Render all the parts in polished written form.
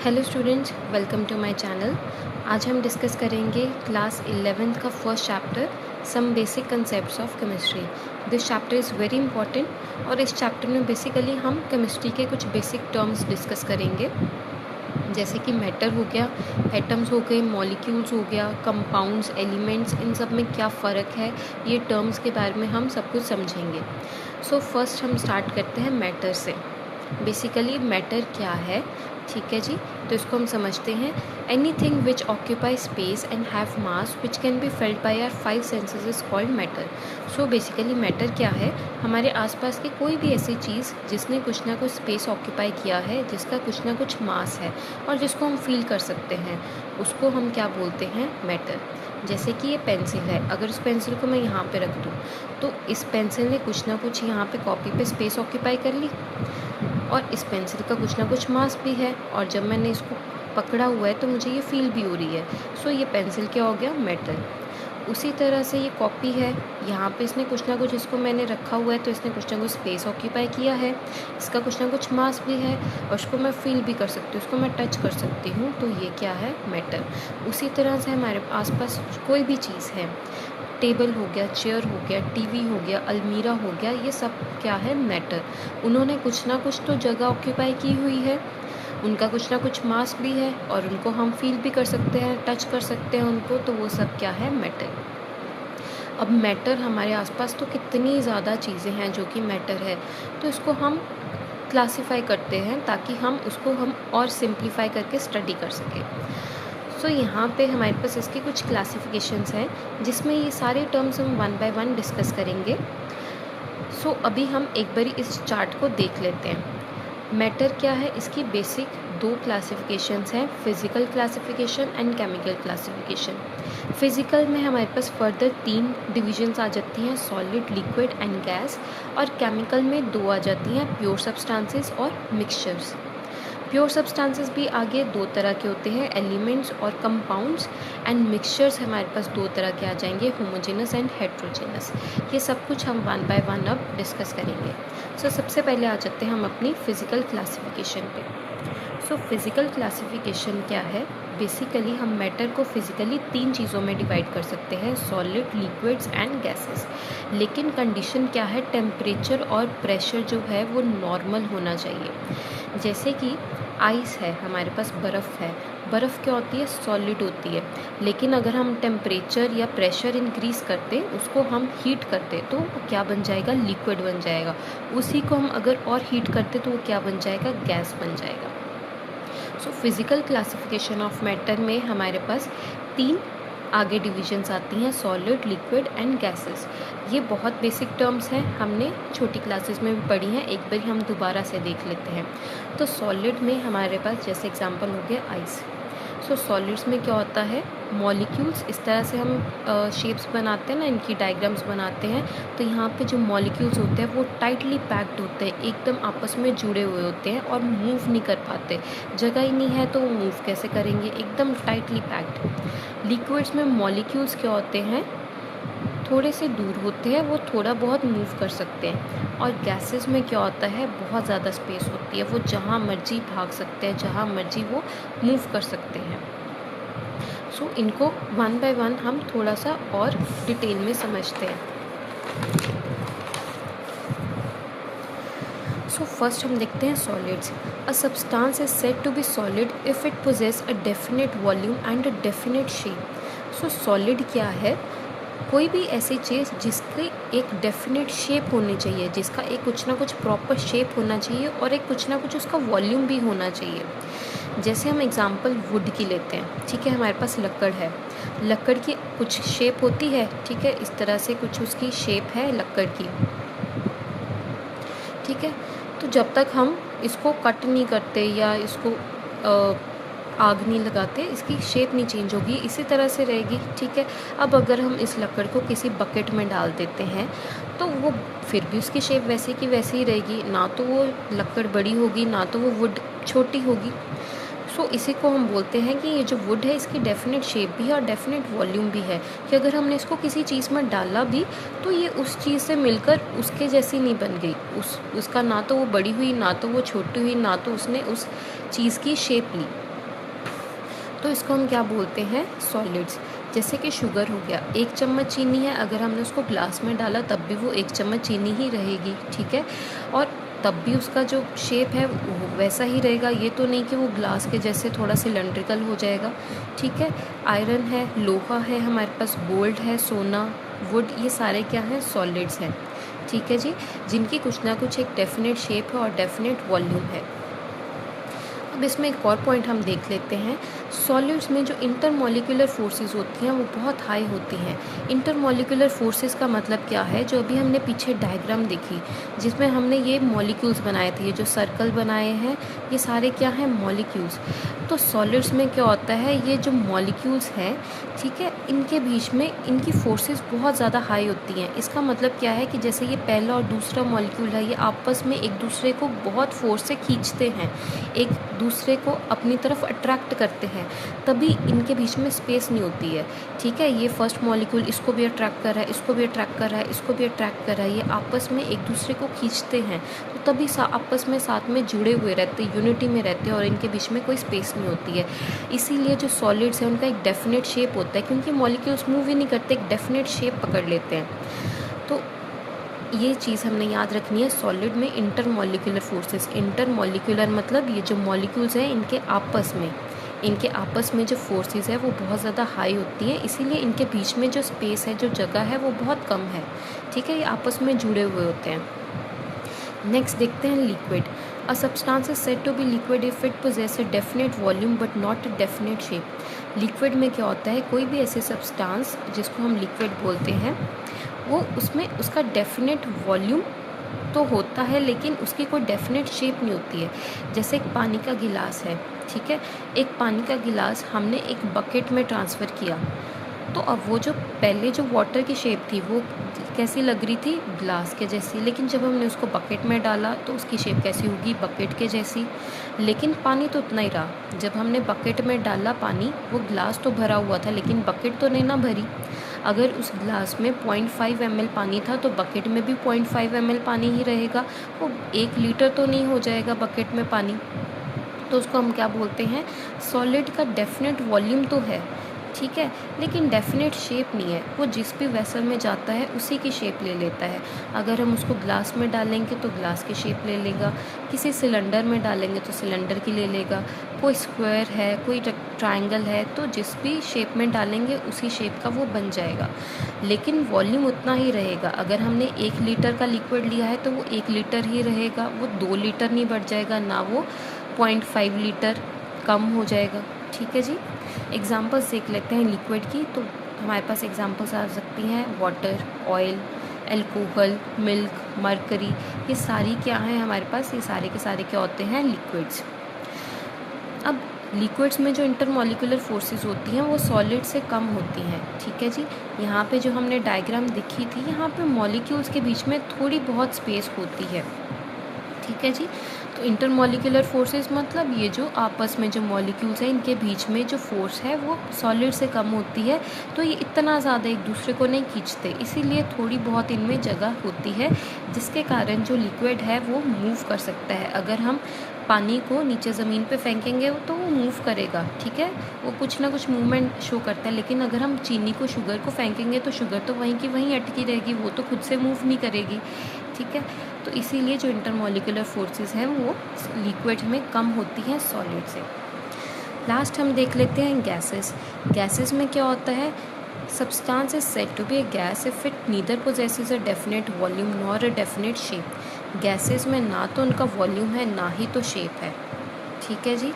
Hello students, welcome to my channel. आज हम discuss करेंगे क्लास 11th का first chapter some basic concepts of chemistry. This chapter is very important और इस chapter में basically हम केमिस्ट्री के कुछ बेसिक टर्म्स डिस्कस करेंगे, जैसे कि मैटर हो गया, एटम्स हो गए, मॉलिक्यूल्स हो गया, कंपाउंड्स, एलिमेंट्स, इन सब में क्या फ़र्क है, ये टर्म्स के बारे में हम सब कुछ समझेंगे। सो फर्स्ट हम स्टार्ट करते हैं मैटर से। बेसिकली मैटर क्या है, ठीक है जी। तो इसको हम समझते हैं। Anything which occupy space and have mass which can be felt by our five senses is called matter. So basically matter क्या है, हमारे आसपास की कोई भी ऐसी चीज़ जिसने कुछ ना कुछ स्पेस ऑक्यूपाई किया है, जिसका कुछ ना कुछ मास है और जिसको हम फील कर सकते हैं, उसको हम क्या बोलते हैं, मैटर। जैसे कि ये पेंसिल है, अगर इस पेंसिल को मैं यहाँ पे रख दूँ तो इस पेंसिल ने कुछ ना कुछ यहाँ पे कॉपी पे स्पेस ऑक्यूपाई कर ली और इस पेंसिल का कुछ ना कुछ मास भी है, और जब मैंने इसको पकड़ा हुआ है तो मुझे ये फील भी हो रही है। सो ये पेंसिल क्या हो गया, मेटल। उसी तरह से ये कॉपी है, यहाँ पे इसने कुछ ना कुछ, इसको मैंने रखा हुआ है तो इसने कुछ ना कुछ स्पेस ऑक्यूपाई किया है, इसका कुछ ना कुछ मास भी है और उसको मैं फील भी कर सकती हूँ, उसको मैं टच कर सकती हूँ, तो ये क्या है, मेटल। उसी तरह से हमारे आसपास कोई भी चीज़ है, टेबल हो गया, चेयर हो गया, टीवी हो गया, अलमीरा हो गया, ये सब क्या है, मैटर। उन्होंने कुछ ना कुछ तो जगह ऑक्यूपाई की हुई है, उनका कुछ ना कुछ मास भी है और उनको हम फील भी कर सकते हैं, टच कर सकते हैं उनको, तो वो सब क्या है, मैटर। अब मैटर हमारे आसपास तो कितनी ज़्यादा चीज़ें हैं जो कि मैटर है, तो इसको हम क्लासीफाई करते हैं ताकि हम उसको हम और सिंप्लीफाई करके स्टडी कर सकें। सो यहाँ पे हमारे पास इसके कुछ क्लासिफिकेशंस हैं जिसमें ये सारे टर्म्स हम वन बाय वन डिस्कस करेंगे। सो अभी हम एक बारी इस चार्ट को देख लेते हैं। मैटर क्या है, इसकी बेसिक दो क्लासिफिकेशंस हैं, physical classification and chemical classification. Physical में हमारे पास फर्दर 3 डिविजन्स आ जाती हैं, सॉलिड, लिक्विड एंड गैस, और केमिकल में 2 आ जाती हैं, प्योर सब्सटेंसेस और मिक्सचर्स। प्योर सब्सटेंसेस भी आगे 2 तरह के होते हैं, एलिमेंट्स और कंपाउंड्स, एंड मिक्सचर्स हमारे पास 2 तरह के आ जाएंगे, होमोजेनस एंड हेट्रोजेनस। ये सब कुछ हम वन बाय वन अब डिस्कस करेंगे। सो सबसे पहले आ जाते हैं हम अपनी फ़िज़िकल क्लासिफिकेशन पे। सो फिज़िकल क्लासिफिकेशन क्या है, बेसिकली हम मैटर को फिज़िकली 3 चीज़ों में डिवाइड कर सकते हैं, सॉलिड, लिक्विड्स एंड गैसेस। लेकिन कंडीशन क्या है, टेम्परेचर और प्रेशर जो है वो नॉर्मल होना चाहिए। जैसे कि आइस है, हमारे पास बर्फ़ है, बर्फ़ क्या होती है, सॉलिड होती है, लेकिन अगर हम टेम्परेचर या प्रेशर इंक्रीज़ करते, उसको हम हीट करते, तो वो क्या बन जाएगा, लिक्विड बन जाएगा। उसी को हम अगर और हीट करते तो वो क्या बन जाएगा, गैस बन जाएगा। So physical classification of matter में हमारे पास 3 आगे डिविजन्स आती हैं, सॉलिड, लिक्विड एंड गैसेस। ये बहुत बेसिक टर्म्स हैं, हमने छोटी क्लासेस में भी पढ़ी हैं, एक बार हम दोबारा से देख लेते हैं। तो सॉलिड में हमारे पास जैसे एग्जांपल हो गया आइस। सो सॉलिड्स में क्या होता है, मॉलिक्यूल्स, इस तरह से हम शेप्स बनाते हैं ना, इनकी डायग्राम्स बनाते हैं, तो यहाँ पे जो मॉलिक्यूल्स होते हैं वो टाइटली पैक्ड होते हैं, एकदम आपस में जुड़े हुए होते हैं और मूव नहीं कर पाते। जगह ही नहीं है तो वो मूव कैसे करेंगे, एकदम टाइटली पैक्ड। लिक्विड्स में मॉलिक्यूल्स क्या होते हैं, थोड़े से दूर होते हैं, वो थोड़ा बहुत मूव कर सकते हैं। और गैसेस में क्या होता है, बहुत ज़्यादा स्पेस होती है, वो जहाँ मर्जी भाग सकते हैं, जहाँ मर्जी वो मूव कर सकते हैं। सो इनको वन बाय वन हम थोड़ा सा और डिटेल में समझते हैं। सो फर्स्ट हम देखते हैं solids. A substance is said to be solid if it possess a definite volume and a definite shape. So solid क्या है, कोई भी ऐसी चीज़ जिसकी एक डेफिनेट शेप होनी चाहिए, जिसका एक कुछ ना कुछ प्रॉपर शेप होना चाहिए और एक कुछ ना कुछ उसका वॉल्यूम भी होना चाहिए। जैसे हम एग्जांपल वुड की लेते हैं, ठीक है, हमारे पास लकड़ है, लकड़ की कुछ शेप होती है, ठीक है, इस तरह से कुछ उसकी शेप है लकड़ की, ठीक है। तो जब तक हम इसको कट नहीं करते या इसको आग नहीं लगाते, इसकी शेप नहीं चेंज होगी, इसी तरह से रहेगी, ठीक है। अब अगर हम इस लकड़ को किसी बकेट में डाल देते हैं तो वो फिर भी उसकी शेप वैसे की वैसे ही रहेगी, ना तो वो लकड़ बड़ी होगी, ना तो वो वुड छोटी होगी। सो इसी को हम बोलते हैं कि ये जो वुड है इसकी डेफिनेट शेप भी है और डेफिनेट वॉल्यूम भी है, कि अगर हमने इसको किसी चीज़ में डाला भी तो ये उस चीज़ से मिलकर उसके जैसी नहीं बन गई, उसका ना तो वो बड़ी हुई, ना तो वो छोटी हुई, ना तो उसने उस चीज़ की शेप ली। तो इसको हम क्या बोलते हैं, सॉलिड्स। जैसे कि शुगर हो गया, 1 चम्मच चीनी है, अगर हमने उसको ग्लास में डाला तब भी वो 1 चम्मच चीनी ही रहेगी, ठीक है। और तब भी उसका जो शेप है वो वैसा ही रहेगा, ये तो नहीं कि वो ग्लास के जैसे थोड़ा सिलेंड्रिकल हो जाएगा, ठीक है। आयरन है, लोहा है, हमारे पास गोल्ड है, सोना, वुड, ये सारे क्या हैं, सॉलिड्स हैं, ठीक है जी, जिनकी कुछ ना कुछ एक डेफिनेट शेप है और डेफिनेट वॉल्यूम है। अब इसमें एक और पॉइंट हम देख लेते हैं, सॉलिड्स में जो इंटरमॉलिक्यूलर फोर्सेस होती हैं वो बहुत हाई होती हैं। इंटरमॉलिक्यूलर फोर्सेस का मतलब क्या है, जो अभी हमने पीछे डायग्राम देखी जिसमें हमने ये मॉलिक्यूल्स बनाए थे, ये जो सर्कल बनाए हैं ये सारे क्या हैं, मॉलिक्यूल्स। तो सॉलिड्स में क्या होता है, ये जो मॉलिक्यूल्स हैं, ठीक है, इनके बीच में इनकी फोर्सेस बहुत ज़्यादा हाई होती हैं। इसका मतलब क्या है कि जैसे ये पहला और दूसरा मॉलिक्यूल है, ये आपस में एक दूसरे को बहुत फोर्स से खींचते हैं, एक दूसरे को अपनी तरफ अट्रैक्ट करते हैं, तभी इनके बीच में स्पेस नहीं होती है, ठीक है। ये फर्स्ट मॉलिक्यूल इसको भी अट्रैक्ट कर रहा है, इसको भी अट्रैक्ट कर रहा है, इसको भी अट्रैक्ट कर रहा है, ये आपस में एक दूसरे को खींचते हैं, तो तभी आपस में साथ में जुड़े हुए रहते हैं, यूनिटी में रहते हैं और इनके बीच में कोई स्पेस नहीं होती है। इसीलिए जो सॉलिड्स हैं उनका एक डेफिनेट शेप होता है, क्योंकि मॉलिक्यूल्स मूव ही नहीं करते, एक डेफिनेट शेप पकड़ लेते हैं। तो ये चीज़ हमने याद रखनी है सॉलिड में इंटरमॉलिक्यूलर फोर्सेस। इंटरमॉलिक्यूलर मतलब ये जो मॉलिक्यूल्स हैं इनके आपस में जो फोर्सेस है वो बहुत ज़्यादा हाई होती हैं, इसीलिए इनके बीच में जो स्पेस है, जो जगह है वो बहुत कम है, ठीक है, ये आपस में जुड़े हुए होते हैं। नेक्स्ट देखते हैं liquid. A substance is said to be liquid if it possess a definite volume but not a definite shape. Liquid में क्या होता है, कोई भी ऐसे सब्सटेंस जिसको हम लिक्विड बोलते हैं वो उसमें उसका डेफिनेट वॉल्यूम तो होता है लेकिन उसकी कोई डेफिनेट शेप नहीं होती है। जैसे एक पानी का गिलास है, ठीक है, एक पानी का गिलास हमने एक बकेट में ट्रांसफ़र किया, तो अब वो जो पहले जो वाटर की शेप थी वो कैसी लग रही थी, ग्लास के जैसी, लेकिन जब हमने उसको बकेट में डाला तो उसकी शेप कैसी होगी, बकेट के जैसी। लेकिन पानी तो उतना ही रहा, जब हमने बकेट में डाला पानी, वो ग्लास तो भरा हुआ था लेकिन बकेट तो नहीं ना भरी। अगर उस ग्लास में 0.5 ml पानी था तो बकेट में भी 0.5 ml पानी ही रहेगा, वो 1 लीटर तो नहीं हो जाएगा बकेट में पानी। तो उसको हम क्या बोलते हैं, सॉलिड का डेफिनेट वॉल्यूम तो है, ठीक है, लेकिन डेफिनेट शेप नहीं है। वो जिस भी वेसल में जाता है उसी की शेप ले लेता है। अगर हम उसको ग्लास में डालेंगे तो ग्लास की शेप ले लेगा, किसी सिलेंडर में डालेंगे तो सिलेंडर की ले लेगा, कोई स्क्वायर है, कोई ट्रायंगल है, तो जिस भी शेप में डालेंगे उसी शेप का वो बन जाएगा, लेकिन वॉल्यूम उतना ही रहेगा। अगर हमने 1 लीटर का लिक्विड लिया है तो वो 1 लीटर ही रहेगा, वो 2 लीटर नहीं बढ़ जाएगा, ना वो 0.5 लीटर कम हो जाएगा, ठीक है जी। एग्जांपल्स देख लेते हैं लिक्विड की, तो हमारे पास एग्जांपल्स आ सकती हैं water, oil, alcohol, milk, mercury, ये सारी क्या हैं हमारे पास, ये सारे के सारे क्या होते हैं, लिक्विड्स। अब लिक्विड्स में जो इंटरमॉलिक्यूलर फोर्सेस होती हैं वो सॉलिड से कम होती हैं, ठीक है जी। यहाँ पे जो हमने डायग्राम देखी थी, यहाँ पे मॉलिक्यूल्स के बीच में थोड़ी बहुत स्पेस होती है, ठीक है जी। तो इंटरमॉलिक्यूलर फोर्सेस मतलब ये जो आपस में जो मॉलिक्यूल्स हैं इनके बीच में जो फोर्स है वो सॉलिड से कम होती है, तो ये इतना ज़्यादा एक दूसरे को नहीं खींचते, इसीलिए थोड़ी बहुत इनमें जगह होती है, जिसके कारण जो लिक्विड है वो मूव कर सकता है। अगर हम पानी को नीचे ज़मीन पे फेंकेंगे तो वो मूव करेगा, ठीक है, वो कुछ ना कुछ मूवमेंट शो करता है, लेकिन अगर हम चीनी को, शुगर को फेंकेंगे तो शुगर तो वहीं की वहीं अटकी रहेगी, वो तो खुद से मूव नहीं करेगी, ठीक है। तो इसीलिए जो इंटरमॉलिक्यूलर फोर्सेस हैं वो लिक्विड में कम होती हैं सॉलिड से। लास्ट हम देख लेते हैं गैसेस। गैसेस में क्या होता है, substance is said to be a gas if it neither possesses a definite volume nor a definite shape. Gases में ना तो उनका वॉल्यूम है ना ही तो शेप है, ठीक है जी।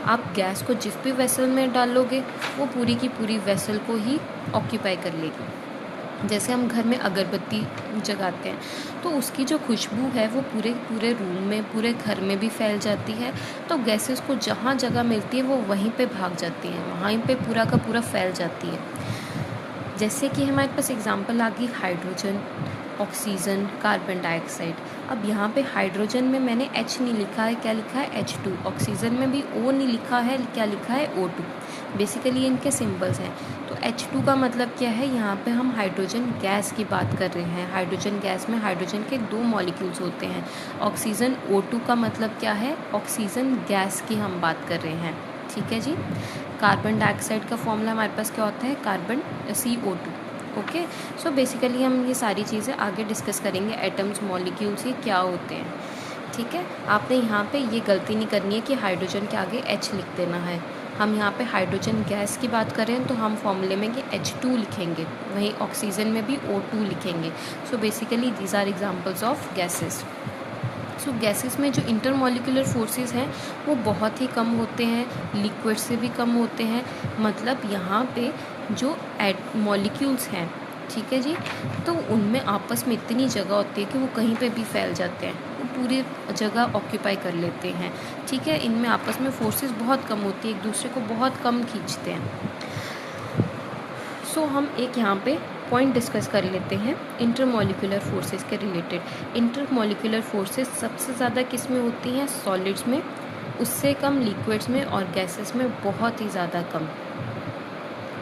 आप गैस को जिस भी वेसल में डालोगे वो पूरी की पूरी वेसल को ही ऑक्यूपाई कर लेगी। जैसे हम घर में अगरबत्ती जगाते हैं तो उसकी जो खुशबू है वो पूरे पूरे रूम में, पूरे घर में भी फैल जाती है, तो गैसेस को जहाँ जगह मिलती है वो वहीं पे भाग जाती हैं, वहीं पे पूरा का पूरा फैल जाती है। जैसे कि हमारे पास एग्जांपल आ गई हाइड्रोजन, ऑक्सीजन, कार्बन डाइऑक्साइड। अब यहाँ पे हाइड्रोजन में मैंने H नहीं लिखा है, क्या लिखा है H2। ऑक्सीजन में भी O नहीं लिखा है, क्या लिखा है O2। बेसिकली इनके सिंबल्स हैं। तो H2 का मतलब क्या है, यहाँ पे हम हाइड्रोजन गैस की बात कर रहे हैं। हाइड्रोजन गैस में हाइड्रोजन के 2 मॉलिक्यूल्स होते हैं। ऑक्सीजन O2 का मतलब क्या है, ऑक्सीजन गैस की हम बात कर रहे हैं, ठीक है जी। कार्बन डाइऑक्साइड का फॉर्मूला हमारे पास क्या होता है, carbon CO2। Okay, so basically हम ये सारी चीज़ें आगे डिस्कस करेंगे, एटम्स, मॉलिक्यूल्स ये क्या होते हैं। ठीक है, आपने यहाँ पे ये गलती नहीं करनी है कि हाइड्रोजन के आगे H लिख देना है। हम यहाँ पे हाइड्रोजन गैस की बात करें तो हम फॉर्मूले में कि H2 लिखेंगे, वहीं ऑक्सीजन में भी O2 लिखेंगे। So basically these are examples of gases. So gases में जो इंटरमॉलिक्यूलर फोर्सेस हैं वो बहुत ही कम होते हैं, लिक्विड से भी कम होते हैं। मतलब यहाँ पे जो मॉलिक्यूल्स हैं, ठीक है जी, तो उनमें आपस में इतनी जगह होती है कि वो कहीं पे भी फैल जाते हैं, वो पूरी जगह ऑक्यूपाई कर लेते हैं। ठीक है, इनमें आपस में फोर्सेस बहुत कम होती है, एक दूसरे को बहुत कम खींचते हैं। सो हम एक यहाँ पे पॉइंट डिस्कस कर लेते हैं इंटरमॉलिक्यूलर फोर्सेस के रिलेटेड। इंटरमॉलिक्यूलर फोर्सेस सबसे ज़्यादा किस में होती हैं, सॉलिड्स में, उससे कम लिक्विड्स में, और गैसेस में बहुत ही ज़्यादा कम।